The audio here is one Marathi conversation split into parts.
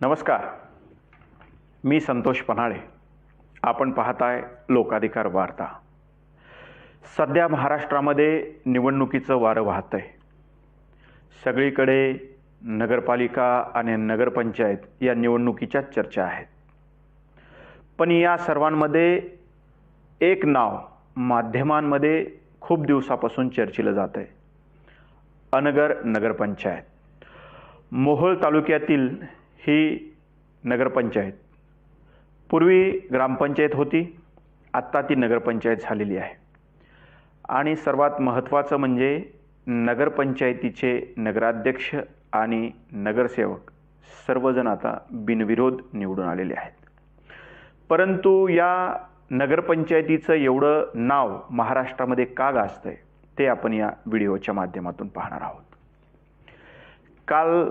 नमस्कार, मी संतोष पन्हाळे. आपण पाहताय लोकाधिकार वार्ता. सध्या महाराष्ट्रामध्ये निवडणुकीचं वारं वाहतंय. सगळीकडे नगरपालिका आणि नगरपंचायत या निवडणुकीच्या चर्चा आहेत. पण या सर्वांमध्ये एक नाव माध्यमांमध्ये खूप दिवसापासून चर्चिलं जात आहे. अनगर नगरपंचायत. मोहोळ तालुक्यातील ही नगरपंचायत पूर्वी ग्रामपंचायत होती, आत्ता ती नगरपंचायत झालेली आहे. आणि सर्वात महत्त्वाचं म्हणजे नगरपंचायतीचे नगराध्यक्ष आणि नगरसेवक सर्वजण आता बिनविरोध निवडून आलेले आहेत. परंतु या नगरपंचायतीचं एवढं नाव महाराष्ट्रामध्ये का गाजतंय ते आपण या व्हिडिओच्या माध्यमातून पाहणार आहोत. काल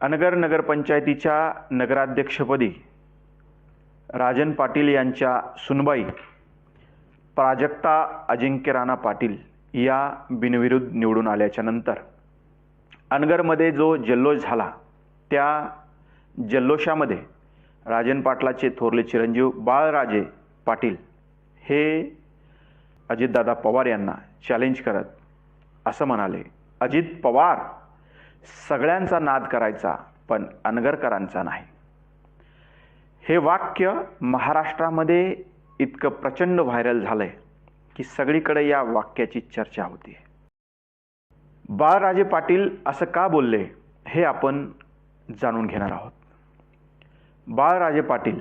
अनगर नगरपंचायतीच्या नगराध्यक्षपदी राजन पाटील यांच्या सुनबाई प्राजक्ता अजिंक्य राणा पाटील या बिनविरोध निवडून आल्याच्या नंतर अनगरमध्ये जो जल्लोष झाला, त्या जल्लोषामध्ये राजन पाटलाचे थोरले चिरंजीव बाळराजे पाटील हे अजितदादा पवार यांना चॅलेंज करत असं म्हणाले, अजित पवार सगळ्यांचा नाद करायचा पण अनगरकरांचा नाही. हे वाक्य महाराष्ट्रामध्ये इतकं प्रचंड व्हायरल झालंय की सगळीकडे या वाक्याची चर्चा होती. बाळराजे पाटील असं का बोलले हे आपण जाणून घेणार आहोत. बाळराजे पाटील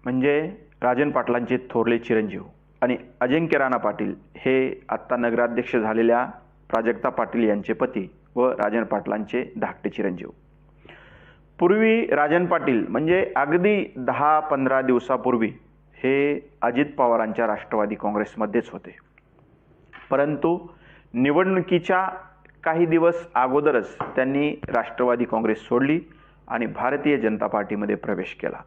म्हणजे राजन पाटलांचे थोरले चिरंजीव आणि अजिंक्य राणा पाटील हे आत्ता नगराध्यक्ष झालेल्या प्राजक्ता पाटील यांचे पती व राजन पाटलांचे धाकटे चिरंजीव. पूर्वी राजन पाटील म्हणजे अगदी 10-15 दिवसापूर्वी हे अजित पवारांच्या राष्ट्रवादी काँग्रेसमध्येच होते. परंतु निवडणुकीच्या काही दिवस अगोदरच त्यांनी राष्ट्रवादी काँग्रेस सोडली आणि भारतीय जनता पार्टीमध्ये प्रवेश केला.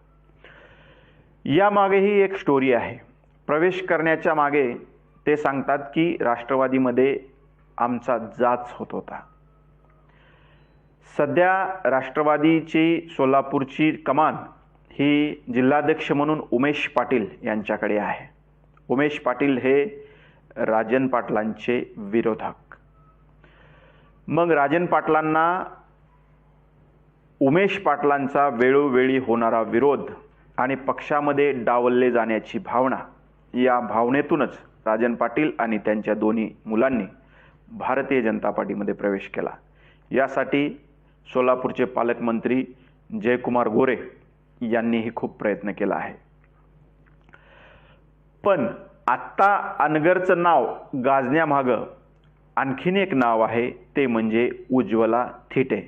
यामागेही एक स्टोरी आहे. प्रवेश करण्याच्या मागे ते सांगतात की राष्ट्रवादीमध्ये आमचा जाच होत होता. सध्या राष्ट्रवादीची सोलापूरची कमान ही जिल्हाध्यक्ष म्हणून उमेश पाटील यांच्याकडे आहे. उमेश पाटील हे राजन पाटलांचे विरोधक. मग राजन पाटलांना उमेश पाटलांचा वेळोवेळी होणारा विरोध आणि पक्षामध्ये डावलले जाण्याची भावना, या भावनेतूनच राजन पाटील आणि त्यांच्या दोन्ही मुलांनी भारतीय जनता पार्टीमध्ये प्रवेश केला. यासाठी सोलापूरचे पालकमंत्री जयकुमार गोरे यांनीही खूप प्रयत्न केला आहे. पण आत्ता अनगरचं नाव गाजण्यामागं आणखीन एक नाव आहे, ते म्हणजे उज्ज्वला थिटे.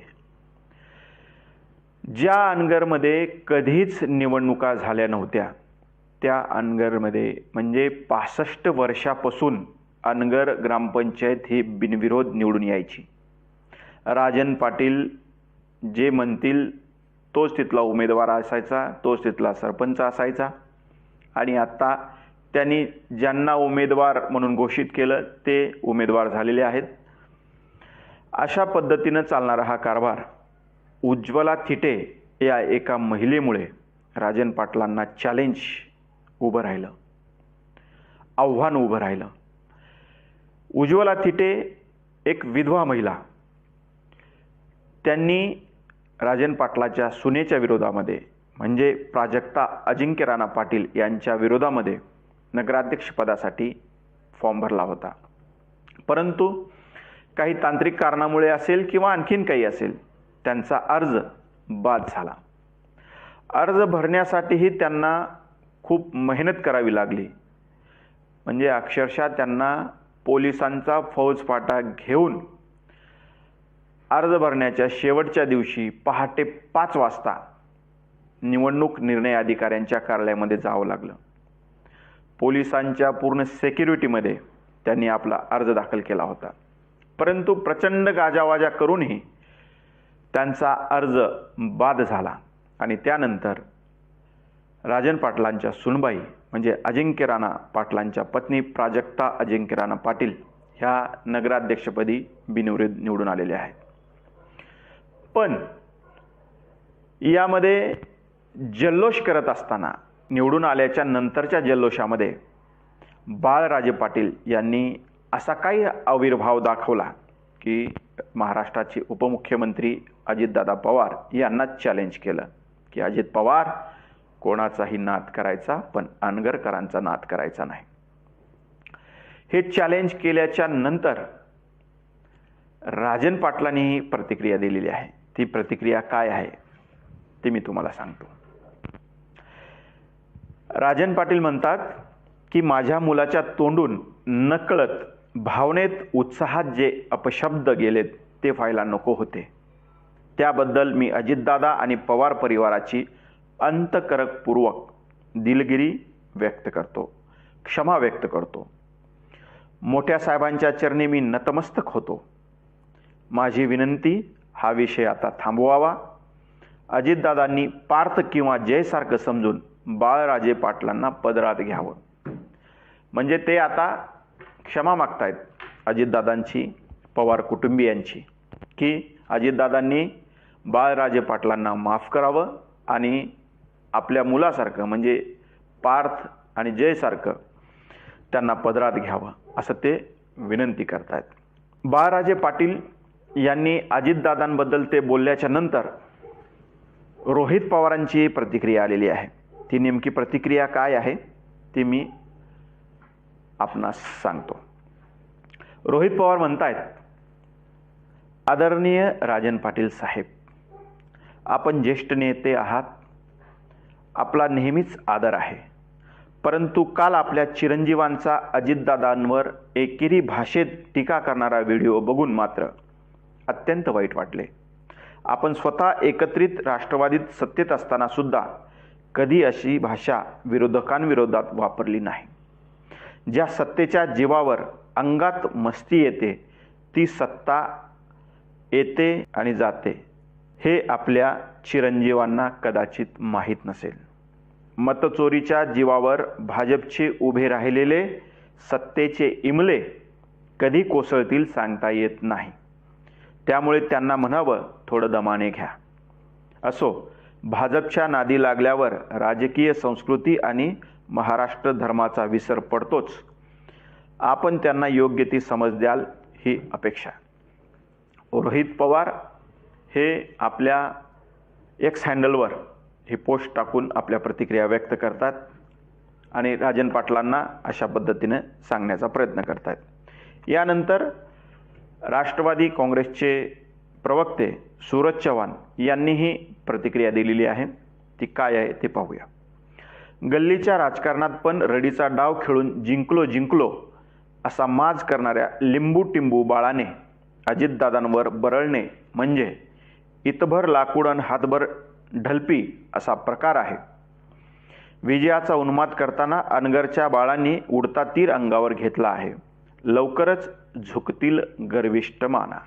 ज्या अनगरमध्ये कधीच निवडणुका झाल्या नव्हत्या त्या अनगरमध्ये म्हणजे 65 वर्षापासून अनगर ग्रामपंचायत ही बिनविरोध निवडून यायची. राजन पाटील जे म्हणतील तोच तिथला उमेदवार असायचा, तोच तिथला सरपंच असायचा. आणि आत्ता त्यांनी ज्यांना उमेदवार म्हणून घोषित केलं ते उमेदवार झालेले आहेत. अशा पद्धतीनं चालणारा हा कारभार उज्ज्वला थिटे या एका महिलेमुळे राजन पाटलांना चॅलेंज उभं राहिलं, आव्हान उभं राहिलं. उज्ज्वला थिटे एक विधवा महिला. त्यांनी राजन पाटलाच्या सुनेच्या विरोधामध्ये म्हणजे प्राजक्ता अजिंक्य राणा पाटील यांच्या विरोधामध्ये नगराध्यक्षपदासाठी फॉर्म भरला होता. परंतु काही तांत्रिक कारणामुळे असेल किंवा आणखीन काही असेल त्यांचा अर्ज बाद झाला. अर्ज भरण्यासाठीही त्यांना खूप मेहनत करावी लागली. म्हणजे अक्षरशः त्यांना पोलिसांचा फौजफाटा घेऊन अर्ज भरण्याच्या शेवटच्या दिवशी पहाटे 5 वाजता निवडणूक निर्णय अधिकाऱ्यांच्या कार्यालयामध्ये जावं लागलं. पोलिसांच्या पूर्ण सिक्युरिटीमध्ये त्यांनी आपला अर्ज दाखल केला होता. परंतु प्रचंड गाजावाजा करूनही त्यांचा अर्ज बाद झाला आणि त्यानंतर राजन पाटलांच्या सुनबाई म्हणजे अजिंक्य राणा पाटलांच्या पत्नी प्राजक्ता अजिंक्य राणा पाटील ह्या नगराध्यक्षपदी बिनविरोध निवडून आलेल्या आहेत. पण यामध्ये जल्लोष करत असताना निवडून आल्याच्या नंतरच्या जल्लोषामध्ये बाळराजे पाटील यांनी असा काही आविर्भाव दाखवला की महाराष्ट्राचे उपमुख्यमंत्री अजितदादा पवार यांना चॅलेंज केलं की अजित पवार, कोणाचाही नाद करायचा पण अनगरकरांचा नाद करायचा नाही. हे चॅलेंज केल्याच्या नंतर राजन पाटलांनी प्रतिक्रिया दिलेली आहे. ती प्रतिक्रिया काय आहे ते मी तुम्हाला सांगतो. राजन पाटील म्हणतात की माझ्या मुलाच्या तोंडून नकळत भावनेत उत्साहात जे अपशब्द गेलेत ते व्हायला नको होते. त्याबद्दल मी अजितदादा आणि पवार परिवाराची अंतःकरणपूर्वक दिलगिरी व्यक्त करतो, क्षमा व्यक्त करतो. मोठ्या साहेबांच्या चरणी मी नतमस्तक होतो. माझी विनंती, हा विषय आता थांबवावा. अजितदादांनी पार्थ किंवा जयसारखं समजून बाळराजे पाटलांना पदरात घ्यावं. म्हणजे ते आता क्षमा मागतायत अजितदादांची, पवार कुटुंबियांची, की अजितदादांनी बाळराजे पाटलांना माफ करावं आणि आपल्या मुलासारखं म्हणजे पार्थ आणि जयसारखं त्यांना पदरात घ्यावं असं ते विनंती करतायत. बाळराजे पाटील यांनी अजितदादांबद्दल ते बोलल्याच्या नंतर रोहित पवारांची प्रतिक्रिया आलेली आहे. ती नेमकी प्रतिक्रिया काय आहे ती मी आपणास सांगतो. रोहित पवार म्हणतायत, आदरणीय राजन पाटील साहेब, आपण ज्येष्ठ नेते आहात, आपला नेहमीच आदर आहे. परंतु काल आपल्या चिरंजीवांचा अजितदादांवर एकेरी भाषेत टीका करणारा व्हिडिओ बघून मात्र अत्यंत वाईट वाटले. आपण स्वतः एकत्रित राष्ट्रवादीत सत्तेत असताना सुद्धा कधी अशी भाषा विरोधकांविरोधात वापरली नाही. ज्या सत्तेच्या जीवावर अंगात मस्ती येते ती सत्ता येते आणि जाते हे आपल्या चिरंजीवांना कदाचित माहीत नसेल. मतचोरीच्या जीवावर भाजपचे उभे राहिलेले सत्तेचे इमले कधी कोसळतील सांगता येत नाही. त्यामुळे त्यांना म्हणावं, थोडं दमाने घ्या. असो, भाजपच्या नादी लागल्यावर राजकीय संस्कृती आणि महाराष्ट्र धर्माचा विसर पडतोच. आपण त्यांना योग्य ती समज द्याल ही अपेक्षा. रोहित पवार हे आपल्या एक्स हँडलवर ही पोस्ट टाकून आपल्या प्रतिक्रिया व्यक्त करतात आणि राजन पाटलांना अशा पद्धतीने सांगण्याचा प्रयत्न करतात. यानंतर राष्ट्रवादी काँग्रेसचे प्रवक्ते सूरज चव्हाण यांनीही प्रतिक्रिया दिलेली आहे. ती काय आहे ते पाहूया. गल्लीच्या राजकारणात पण रडीचा डाव खेळून जिंकलो असा माज करणाऱ्या लिंबू टिंबू बाळाने अजितदादांवर बरळणे म्हणजे इतभर लाकूड आणि हातभर ढलपी असा प्रकार आहे. विजयाचा उन्माद करताना अनगरच्या बाळांनी उडता तीर अंगावर घेतला आहे. लवकरच झुकतील गर्विष्ठ माना.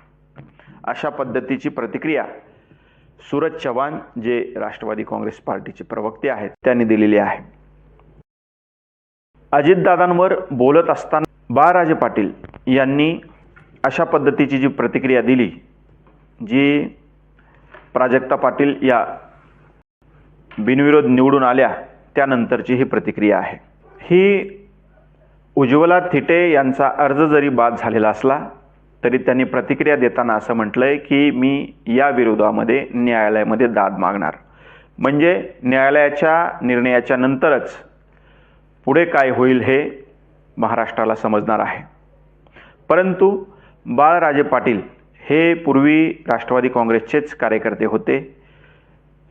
अशा पद्धतीची प्रतिक्रिया सूरज चव्हाण जे राष्ट्रवादी काँग्रेस पार्टीचे प्रवक्ते आहेत त्यांनी दिलेली आहे. अजितदादांवर बोलत असताना बाळराजे पाटील यांनी अशा पद्धतीची जी प्रतिक्रिया दिली, जी प्राजक्ता पाटील या बिनविरोध निवडून आल्या त्यानंतरची ही प्रतिक्रिया आहे. ही उज्ज्वला थिटे यांचा अर्ज जरी बाद झालेला असला तरी त्यांनी प्रतिक्रिया देताना असं म्हटलंय की मी या विरोधामध्ये न्यायालयामध्ये दाद मागणार. म्हणजे न्यायालयाच्या निर्णयाच्या नंतरच पुढे काय होईल हे महाराष्ट्राला समजणार आहे. परंतु बाळराजे पाटील हे पूर्वी राष्ट्रवादी काँग्रेसचेच कार्यकर्ते होते.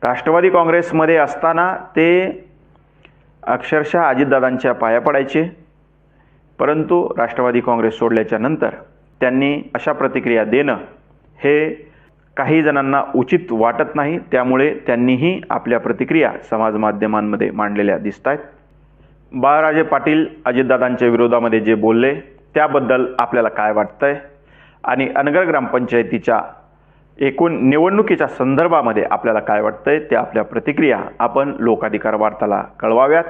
राष्ट्रवादी काँग्रेसमध्ये असताना ते अक्षरशः अजितदादांच्या पाया पडायचे. परंतु राष्ट्रवादी काँग्रेस सोडल्याच्या नंतर त्यांनी अशा प्रतिक्रिया देणं हे काही जणांना उचित वाटत नाही. त्यामुळे त्यांनीही आपल्या प्रतिक्रिया समाज माध्यमांमध्ये मांडलेल्या दिसत आहेत. बाळराजे पाटील अजितदादांच्या विरोधामध्ये जे बोलले त्याबद्दल आपल्याला काय वाटतंय आणि अनगर ग्रामपंचायतीच्या एकूण निवडणुकीच्या संदर्भामध्ये आपल्याला काय वाटतंय ते आपल्या प्रतिक्रिया आपण लोकाधिकार वार्ताला कळवाव्यात.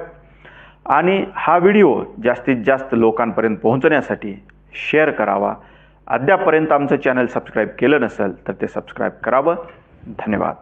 आणि हा व्हिडिओ जास्तीत जास्त लोकांपर्यंत पोहोचण्यासाठी शेअर करावा. अद्यापपर्यंत आमचं चॅनल सबस्क्राईब केलं नसेल तर ते सबस्क्राईब करावं. धन्यवाद.